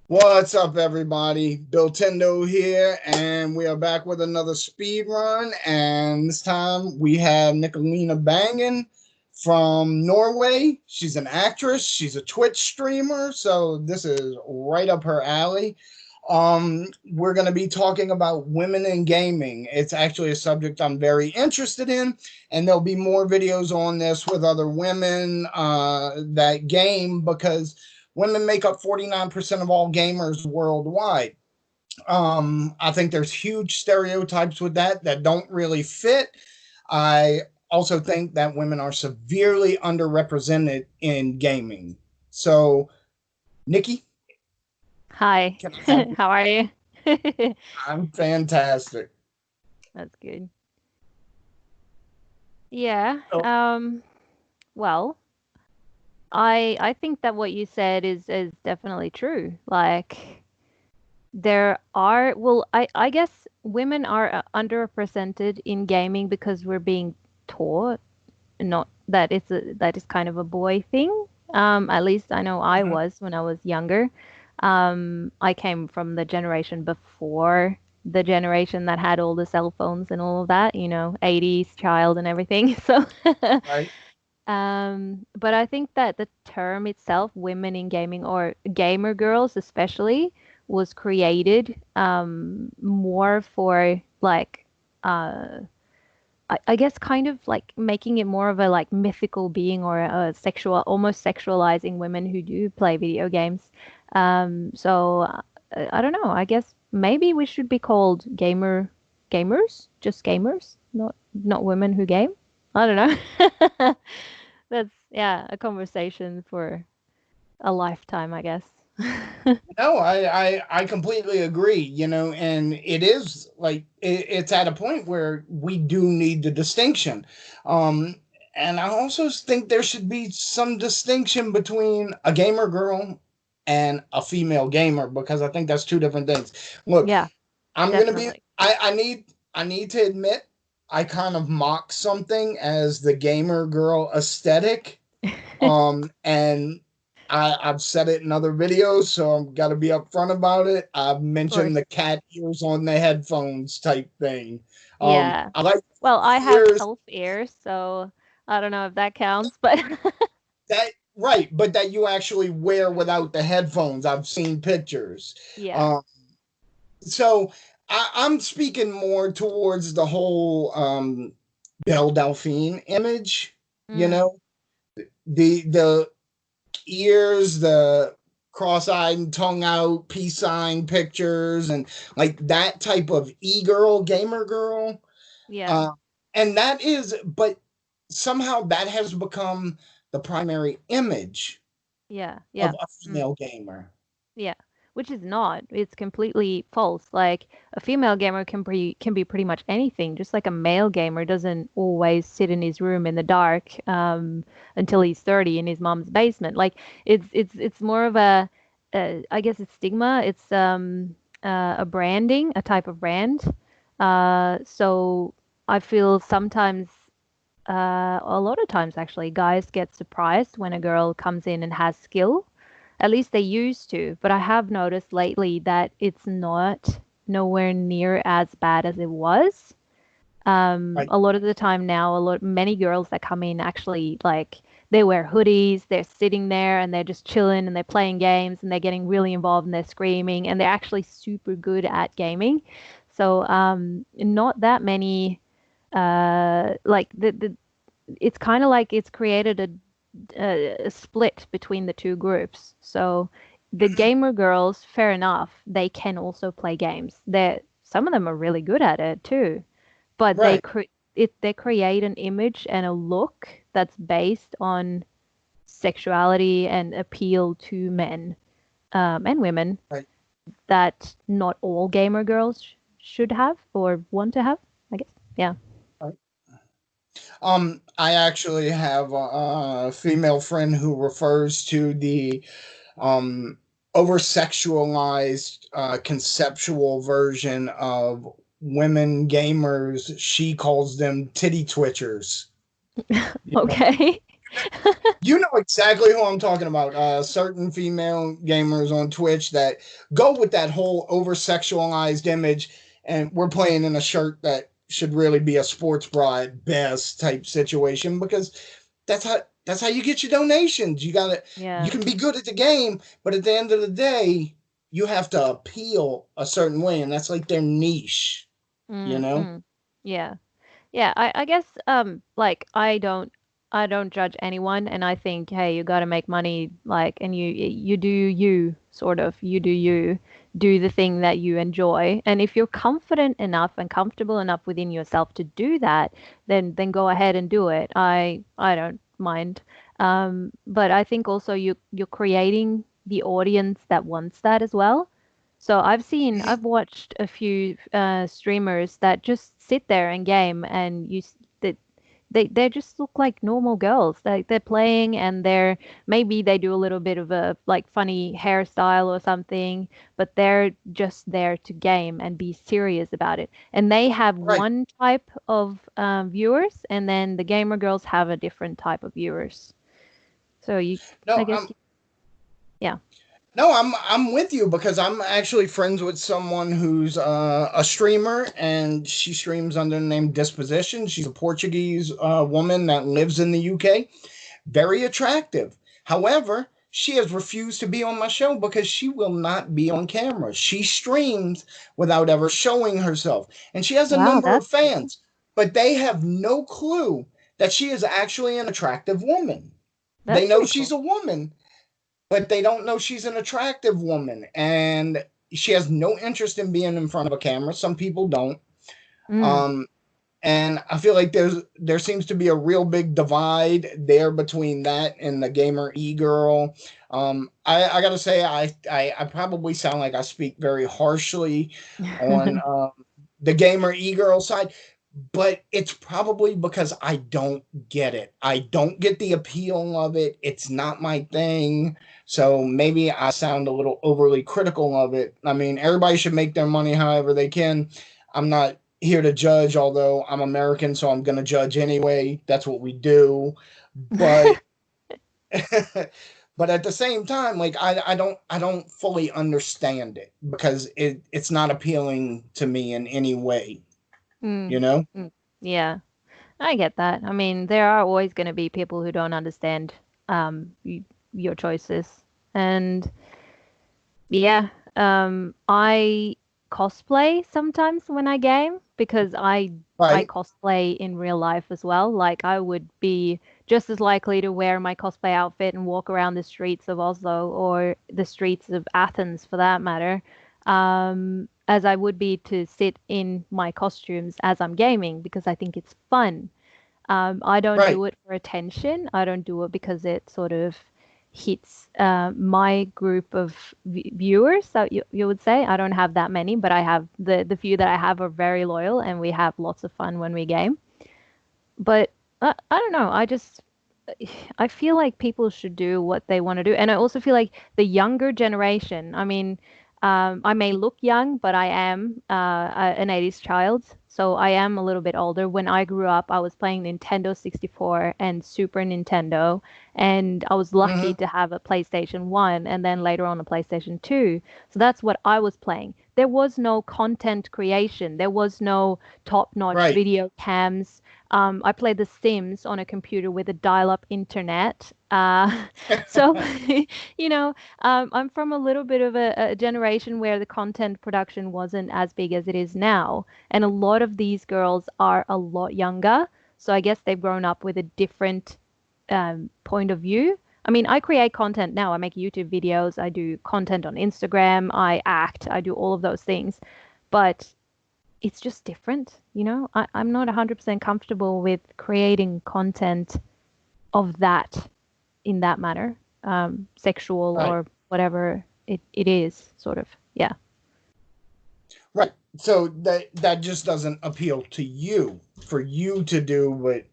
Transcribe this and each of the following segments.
What's up, everybody? Billtendo here, and we are back with another speed run. And this time we have Nikki Bangen from Norway. She's an actress, she's a Twitch streamer, so this is right up her alley. We're going to be talking about women in gaming. It's actually a subject I'm very interested in, and there'll be more videos on this with other women that game because women make up 49% of all gamers worldwide. I think there's huge stereotypes with that don't really fit. I also think that women are severely underrepresented in gaming. So, Nikki, Hi, can I have you? how are you? I'm fantastic. That's good. Yeah. Oh, Well, I think that what you said is definitely true. Like there are, well, I guess women are underrepresented in gaming because we're being taught not that that is kind of a boy thing. At least I know I mhm. was when I was younger. I came from the generation before the generation that had all the cell phones and all of that, 80s child and everything. So, Right, but I think that the term itself, women in gaming or gamer girls especially, was created more for like I guess kind of like making it more of a like mythical being or a sexual, almost sexualizing women who do play video games. So I don't know. I guess maybe we should be called gamers, just gamers, not women who game. I don't know. That's yeah, a conversation for a lifetime, I guess. no, I completely agree, and it is like it's at a point where we do need the distinction. Um, and I also think there should be some distinction between a gamer girl and a female gamer because I think that's two different things. Look, Yeah, I'm gonna be definitely. I need to admit I kind of mock something as the gamer girl aesthetic, and I've said it in other videos, so I'm got to be upfront about it. I've Of course. mentioned the cat ears on the headphones type thing. Yeah. I like Well, I have ears elf ears, so I don't know if that counts, but that right, but that you actually wear without the headphones. I've seen pictures. yeah. Um, so I'm speaking more towards the whole Belle Delphine image. You Mm, know, the ears, the cross-eyed and tongue out peace sign pictures, and like that type of e-girl gamer girl. yeah. uh, and that is, but somehow that has become the primary image Yeah. of Yeah. a Mm, female gamer. yeah. Which is not. It's completely false. Like a female gamer can be pretty much anything, just like a male gamer doesn't always sit in his room in the dark until he's 30 in his mom's basement. Like it's more of a I guess it's stigma. It's a branding, a type of brand. So I feel sometimes a lot of times actually guys get surprised when a girl comes in and has skill. At least they used to, but I have noticed lately that it's not nowhere near as bad as it was. Right. A lot of the time now, many girls that come in actually like they wear hoodies, they're sitting there and they're just chilling and they're playing games and they're getting really involved and they're screaming and they're actually super good at gaming. So not that many like the it's kind of like it's created a split between the two groups. So the gamer girls, fair enough, they can also play games. Some of them are really good at it too, but Right. they create an image and a look that's based on sexuality and appeal to men and women Right. that not all gamer girls should have or want to have, I guess. Yeah. Right. I actually have a female friend who refers to the um, over sexualized conceptual version of women gamers. She calls them titty twitchers. You know, Okay. You know exactly who I'm talking about. Certain female gamers on Twitch that go with that whole over sexualized image, and we're playing in a shirt that should really be a sports bra at best type situation because that's how you get your donations. You Yeah. can be good at the game, but at the end of the day, you have to appeal a certain way, and that's like their niche, you know? Mm. Yeah. Yeah, I guess like I don't judge anyone, and I think, hey, you got to make money, like, and you do you, sort of, you do you, do the thing that you enjoy. And if you're confident enough and comfortable enough within yourself to do that, then go ahead and do it. I don't mind. But I think also you're creating the audience that wants that as well. So I've watched a few streamers that just sit there and game, and that they just look like normal girls. They're playing, and maybe they do a little bit of a like funny hairstyle or something, but they're just there to game and be serious about it. And they have Right. one type of viewers, and then the gamer girls have a different type of viewers. So I No, guess, yeah. No, I'm with you because I'm actually friends with someone who's a streamer, and she streams under the name Disposition. She's a Portuguese woman that lives in the UK. Very attractive. However, she has refused to be on my show because she will not be on camera. She streams without ever showing herself, and she has a Wow, number of that's cool. fans, but they have no clue that she is actually an attractive woman. They That's know pretty she's cool. a woman, but they don't know she's an attractive woman, and she has no interest in being in front of a camera. Some people don't. Mm. um and I feel like there seems to be a real big divide there between that and the gamer e-girl. I gotta say, I probably sound like I speak very harshly on the gamer e-girl side, but it's probably because I don't get it. I don't get the appeal of it. It's not my thing. So maybe I sound a little overly critical of it. I mean, everybody should make their money however they can. I'm not here to judge, although I'm American, so I'm going to judge anyway. That's what we do. But but at the same time, like I don't fully understand it because it's not appealing to me in any way, you Mm. know? Mm. Yeah. I get that. I mean, there are always going to be people who don't understand your choices. And yeah, I cosplay sometimes when I game because I Right. cosplay in real life as well. Like I would be just as likely to wear my cosplay outfit and walk around the streets of Oslo or the streets of Athens for that matter, as I would be to sit in my costumes as I'm gaming because I think it's fun. I don't Right. do it for attention. I don't do it because it sort of hits my group of viewers. So you would say I don't have that many, but I have the few that I have are very loyal, and we have lots of fun when we game. But I don't know. I feel like people should do what they want to do. And I also feel like the younger generation, I mean, I may look young, but I am an 80s child. So I am a little bit older. When I grew up, I was playing Nintendo 64 and Super Nintendo, and I was lucky Hmm. to have a PlayStation 1 and then later on a PlayStation 2. So that's what I was playing. There was no content creation, there was no top-notch Right. video cams. I played The Sims on a computer with a dial-up internet. So, I'm from a little bit of a generation where the content production wasn't as big as it is now. And a lot of these girls are a lot younger. So I guess they've grown up with a different point of view. I mean, I create content now. I make YouTube videos. I do content on Instagram. I act. I do all of those things. But it's just different, I'm not 100% comfortable with creating content of that in that manner, sexual Right. or whatever it is, sort of. Yeah. Right. So that just doesn't appeal to you for you to do what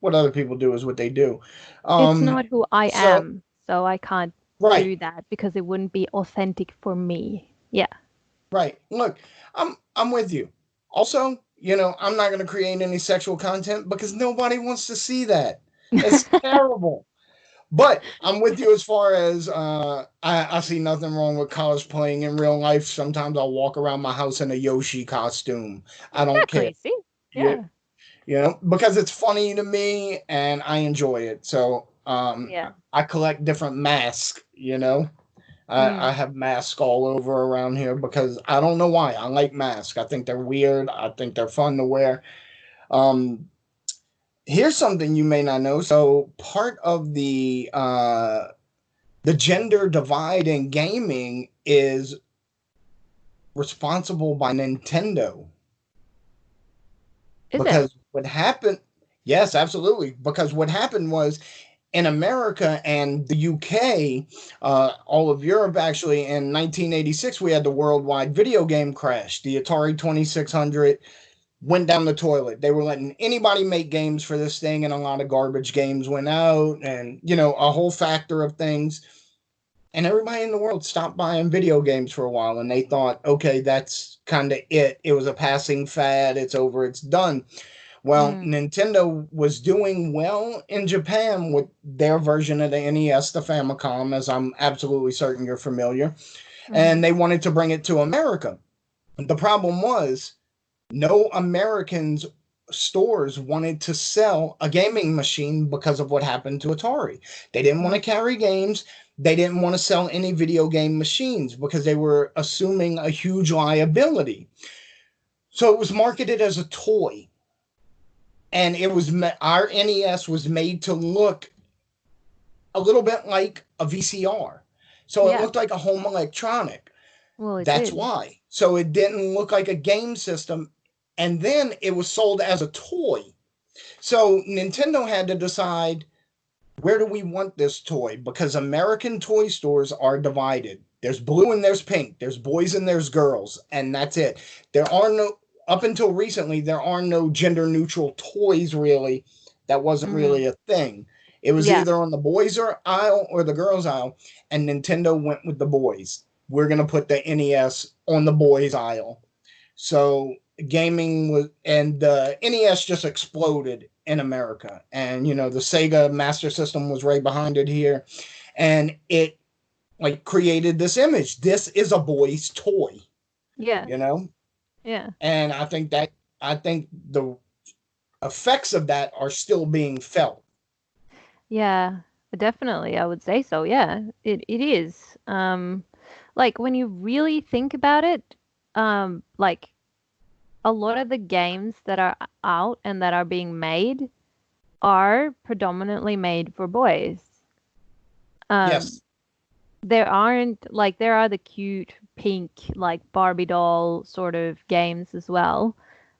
what other people do is what they do. It's Um not who I so am, so I can't right, do that because it wouldn't be authentic for me. Yeah. right. Look, I'm with you. Also, I'm not going to create any sexual content because nobody wants to see that. It's terrible. But I'm with you as far as I see nothing wrong with cosplaying in real life. Sometimes I'll walk around my house in a Yoshi costume. I don't care. Exactly. See? You, Yeah. you know, because it's funny to me and I enjoy it. So Yeah. I collect different masks, you know. I Mm. have masks all over around here because I don't know why. I like masks. I think they're weird. I think they're fun to wear. Um, Here's something you may not know. So part of the gender divide in gaming is responsible by Nintendo Is it? because what happened, yes, absolutely, because what happened was in America and the UK, all of Europe actually, in 1986, we had the worldwide video game crash. The Atari 2600 went down the toilet. They were letting anybody make games for this thing, and a lot of garbage games went out, and, you know, a whole factor of things. And everybody in the world stopped buying video games for a while, and they thought, okay, that's kind of it. It was a passing fad. It's over. It's done. Well, Mm. Nintendo was doing well in Japan with their version of the NES, the Famicom, as I'm absolutely certain you're familiar, Mm-hmm. and they wanted to bring it to America. The problem was no Americans stores wanted to sell a gaming machine because of what happened to Atari. They didn't want to Mm. carry games. They didn't want to sell any video game machines because they were assuming a huge liability. So it was marketed as a toy, and it was our NES was made to look a little bit like a VCR. So it Yeah. looked like a home electronic. Well, it That's did. why. So it didn't look like a game system. And then it was sold as a toy. So Nintendo had to decide, where do we want this toy? Because American toy stores are divided. There's blue and there's pink. There's boys and there's girls, and that's it. There are no, up until recently, there are no gender neutral toys really. That wasn't Mm-hmm. really a thing. It was Yeah. either on the boys aisle or the girls aisle, and Nintendo went with the boys. We're gonna put the NES on the boys aisle. So gaming was, and the NES just exploded in America. And you know, the Sega Master System was right behind it here, and it like created this image. This is a boy's toy, Yes. you know? Yeah. And I think the effects of that are still being felt. Yeah. Definitely, I would say so. Yeah. It is. Like when you really think about it, like a lot of the games that are out and that are being made are predominantly made for boys. Um, Yes. there aren't like there are the cute pink like Barbie doll sort of games as well.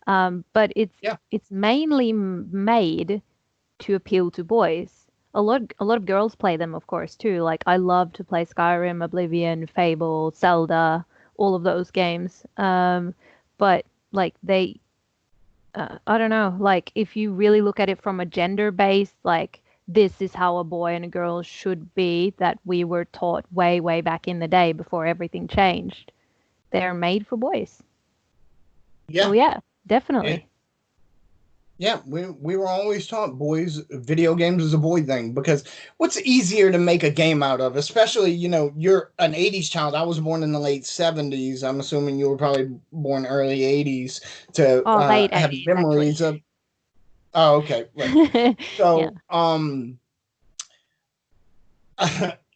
But Yeah. it's mainly made to appeal to boys. A lot of girls play them, of course, too. Like I love to play Skyrim, Oblivion, Fable, Zelda, all of those games. But like I don't know, like if you really look at it from a gender base, like this is how a boy and a girl should be that we were taught way, way back in the day before everything changed. They're made for boys. So Yeah. yeah, It, definitely. Yeah, we were always taught boys video games is a boy thing because what's easier to make a game out of, especially, you know, you're an 80s child. I was born in the late 70s. I'm assuming you were probably born early 80s to Oh, late have 80s actually. memories of. Oh, okay, right. Yeah. So,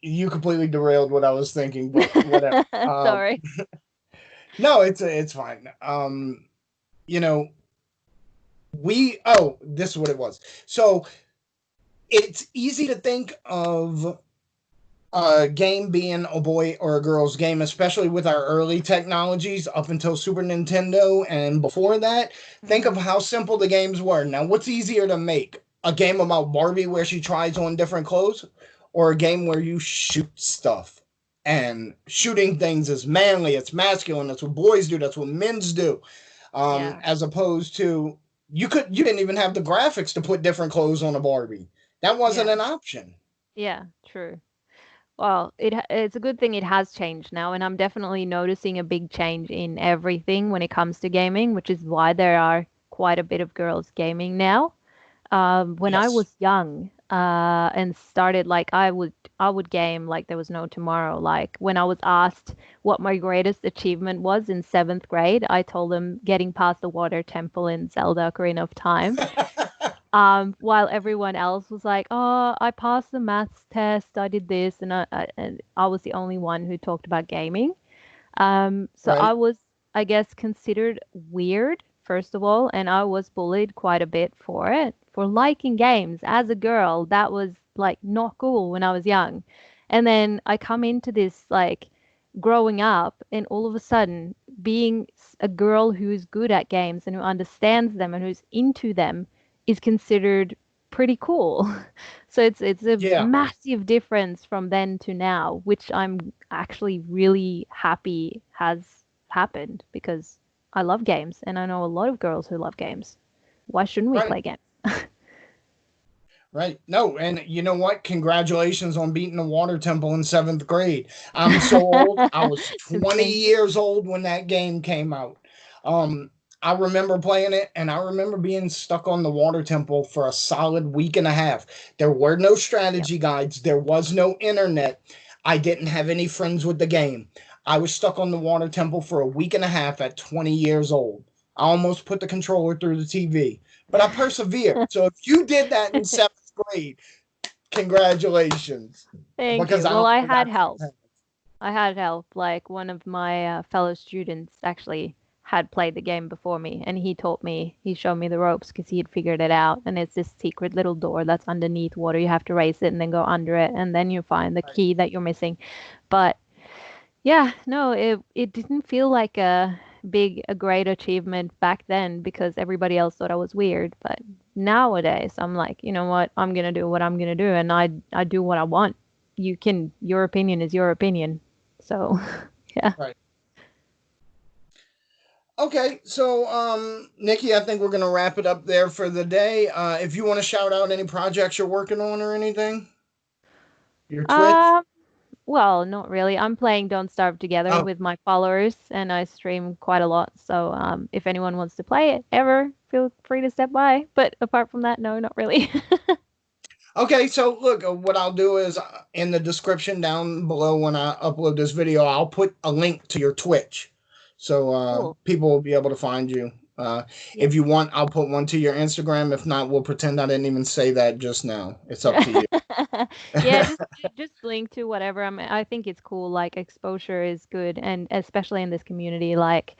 you completely derailed what I was thinking, but whatever. Sorry. No, it's fine. You know, this is what it was. So it's easy to think of a game being a boy or a girl's game, especially with our early technologies up until Super Nintendo and before that. Think of Hmm. how simple the games were. Now, what's easier to make? A game about Barbie where she tries on different clothes, or a game where you shoot stuff? And shooting things is manly, it's masculine, that's what boys do, that's what men's do. Yeah. As opposed to you didn't even have the graphics to put different clothes on a Barbie. That wasn't Yeah. an option. Yeah. True. Well, it's a good thing it has changed now, and I'm definitely noticing a big change in everything when it comes to gaming, which is why there are quite a bit of girls gaming now. When I Yes. was young, and started like I would game like there was no tomorrow. Like when I was asked what my greatest achievement was in seventh grade, I told them getting past the water temple in Zelda Ocarina of Time. While everyone else was like, "Oh, I passed the maths test, I did this," and I was the only one who talked about gaming. So I Right? was, I guess, considered weird, first of all, and I was bullied quite a bit for it, for liking games. As a girl, that was like not cool when I was young. And then I come into this like growing up, and all of a sudden, being a girl who's good at games and who understands them and who's into them is considered pretty cool. So it's a Yeah. massive difference from then to now, which I'm actually really happy has happened because I love games and I know a lot of girls who love games. Why shouldn't we Right. play games? Right. No, and you know what? Congratulations on beating the water temple in seventh grade. I'm so old. I was 20 Thank you. years old when that game came out. Um, I remember playing it, and I remember being stuck on the water temple for a solid week and a half. There were no Yeah. strategy guides, there was no internet. I didn't have any friends with the game. I was stuck on the water temple for a week and a half at 20 years old. I almost put the controller through the TV, but I persevered. So if you did that in seventh grade, congratulations. Thank Because you. I Well, don't I know had that help. firsthand. I had help. Like one of my fellow students actually had played the game before me, and he taught me. He showed me the ropes because he had figured it out. And it's this secret little door that's underneath water. You have to race it and then go under it, and then you find the Right. key that you're missing. But yeah, no, it didn't feel like a great achievement back then because everybody else thought I was weird. But nowadays, I'm like, you know what? I'm gonna do what I'm gonna do, and I do what I want. Your opinion is your opinion. So, yeah. Right. Okay, so Nikki, I think we're gonna wrap it up there for the day. If you want to shout out any projects you're working on or anything, your Twitch. Um, well, not really. I'm playing Don't Starve Together Oh, with my followers, and I stream quite a lot. So, if anyone wants to play it ever, feel free to step by. But apart from that, no, not really. okay. So look, what I'll do is in the description down below when I upload this video, I'll put a link to your Twitch, so Cool. people will be able to find you. Yeah. If you want, I'll put one to your Instagram. If not, we'll pretend I didn't even say that just now. It's up to you. Yeah, just link to whatever. I think it's cool. Like exposure is good, and especially in this community, like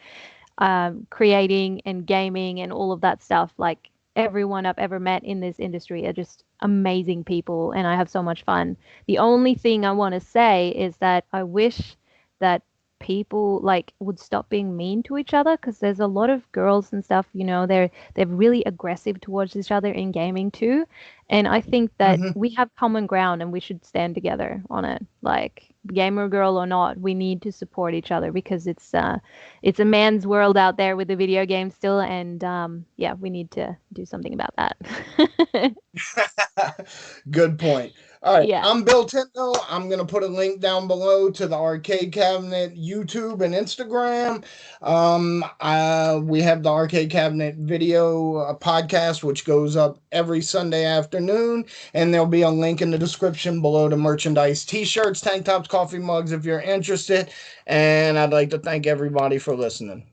creating and gaming and all of that stuff. Like everyone I've ever met in this industry are just amazing people, and I have so much fun. The only thing I want to say is that I wish that people like would stop being mean to each other because there's a lot of girls and stuff, they're really aggressive towards each other in gaming too. And I think that Hmm. we have common ground and we should stand together on it. Like gamer girl or not, we need to support each other because it's a man's world out there with the video game still, and yeah, we need to do something about that. Good point. All right, Yeah. I'm Bill Tendo. I'm gonna put a link down below to the Arcade Cabinet YouTube and Instagram. We have the Arcade Cabinet video podcast, which goes up every Sunday afternoon, and there'll be a link in the description below to merchandise: T-shirts, tank tops, coffee mugs, if you're interested. And I'd like to thank everybody for listening.